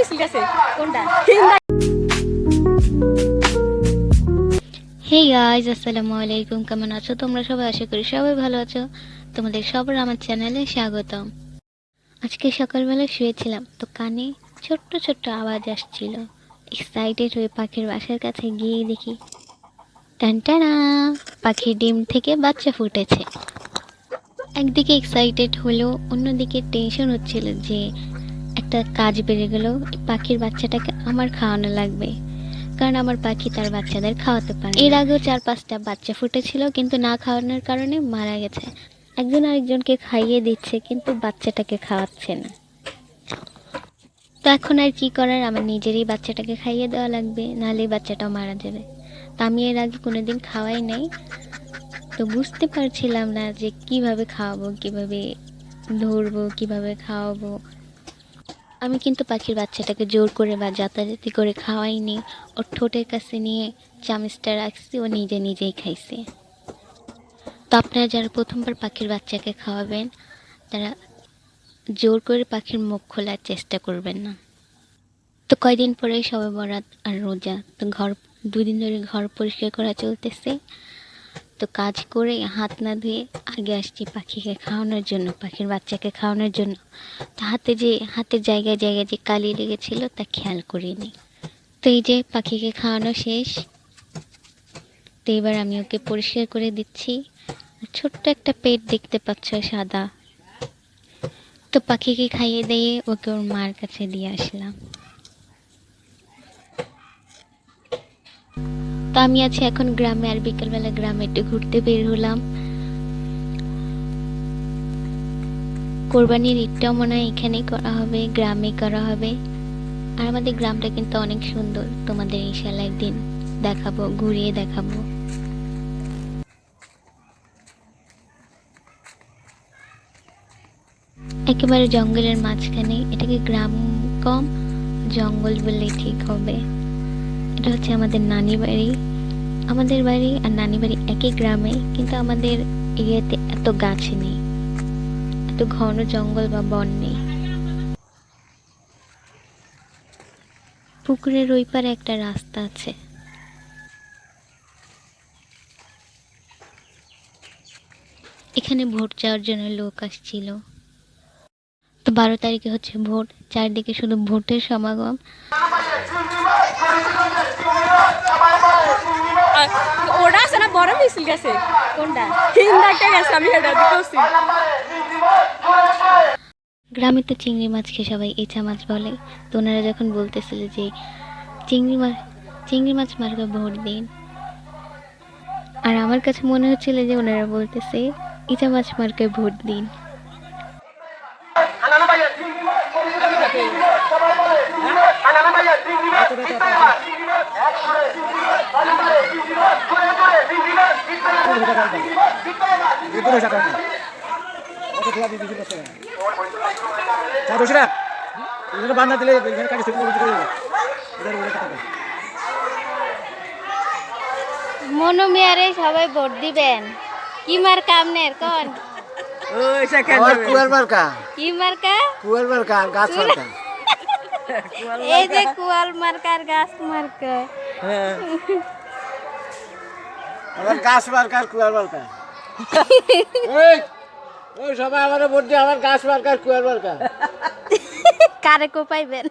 মিছিল গেছে কোনটা? হে গাইজ, আসসালামু আলাইকুম। কেমন আছো তোমরা সবাই? আশা করি সবাই ভালো আছো। তোমাদের সবার আমার চ্যানেলে স্বাগতম। আজকে সকালবেলা শুয়েছিলাম, তো কানে ছোট্ট ছোট্ট আওয়াজ আসছিল। এক্সাইটেড হয়ে পাখির বাসার কাছে গিয়ে দেখি টানটানা, পাখির ডিম থেকে বাচ্চা ফুটেছে। একদিকে এক্সাইটেড হলেও অন্যদিকে টেনশন হচ্ছিল যে একটা কাজ বেড়ে গেল, পাখির বাচ্চাটাকে আমার খাওয়ানো লাগবে, কারণ আমার পাখি তার বাচ্চাদের খাওয়াতে পারে। এর আগেও 4-5টা বাচ্চা ফুটেছিল, কিন্তু না খাওয়ানোর কারণে মারা গেছে। একজন আরেকজনকে খাইয়ে দিচ্ছে, কিন্তু বাচ্চাটাকে খাওয়াচ্ছে না। তো এখন আর কি করার, আমার নিজেরই বাচ্চাটাকে খাইয়ে দেওয়া লাগবে, নাহলে বাচ্চাটাও মারা যাবে। তো আমি এর আগে কোনোদিন খাওয়াই নাই, তো বুঝতে পারছিলাম না যে কিভাবে খাওয়াবো, কিভাবে ধরবো, কিভাবে খাওয়াবো। আমি কিন্তু পাখির বাচ্চাটাকে জোর করে বা যাতায়াতি করে খাওয়াইনি। ওর ঠোঁটের কাছে নিয়ে চামচটা রাখছি, ও নিজে নিজেই খাইছে। তো আপনারা যারা প্রথমবার পাখির বাচ্চাকে খাওয়াবেন, তারা জোর করে পাখির মুখ খোলার চেষ্টা করবেন না। তো কয়দিন পরে শবে বরাত আর রোজা, তো 2 দিন ধরে ঘর পরিষ্কার করা চলতেছে। তো কাজ করে হাত না ধুয়ে আগে আসছি পাখিকে খাওয়ানোর জন্য, পাখির বাচ্চাকে খাওয়ানোর জন্য। তো হাতের জায়গায় জায়গায় যে কালি লেগেছিল তা খেয়াল করিনি। তো এই যে পাখিকে খাওয়ানো শেষ, তো এবার আমি ওকে পরিষ্কার করে দিচ্ছি। ছোট্ট একটা পেট দেখতে পাচ্ছ, সাদা। তো পাখিকে খাইয়ে দিয়ে ওকে ওর মার কাছে দিয়ে আসলাম। তো আমি আছি এখন গ্রামে, আর বিকেলবেলা গ্রামে একটু ঘুরতে বের হলাম। কোরবানির ঈদটাও মনে হয় এখানেই করা হবে, গ্রামে করা হবে। আর আমাদের গ্রামটা কিন্তু অনেক সুন্দর, তোমাদের ইনশাআল্লাহ একদিন দেখাবো, ঘুরিয়ে দেখাবো। একেবারে জঙ্গলের মাঝখানে, এটাকে গ্রাম কম জঙ্গল বললেই ঠিক হবে। এটা হচ্ছে আমাদের নানি বাড়ি। আমাদের বাড়ি আর নানি বাড়ি একই গ্রামে, কিন্তু আমাদের এরিয়াতে এত গাছ নেই, এত ঘন জঙ্গল বা বন নেই। পুকুরের ওই পারে একটা রাস্তা আছে। এখানে ভোট চাওয়ার জন্য লোক আসছিল। তো 12 তারিখে হচ্ছে ভোট, চারদিকে শুধু ভোটের সমাগম। ওটা আছে না, বড় মিছিল গেছে কোনটা? হিন্দাটা গেছে, আমি এটা দেখছি। গ্রামে তো চিংড়ি মাছকে সবাই ইচা মাছ বলে। তো ওনারা যখন বলতেছিল যে চিংড়ি মাছ মার্কা ভোট দিন, আর আমার কাছে মনে হচ্ছিল যে ওনারা বলতেছে ইচা মাছ মার্কায় ভোট দিন। মনু মিয়ারে সবাই ভোট দিবেন। কি মার্কা আপনার কোন? কুয়ার মার্কা, কি মার্কা? কুয়ার মার্কা, গাছ মার্কা। এই যে কুয়াল মার্কার গাছ মার্কা। আমার গাছ মার্কা আর কুয়ার মার্কা। ওই সবাই আমার ভোট দিয়ে, আমার গাছ মার্কা আর কুয়ার মার্কা। কারে কোপাইবেন?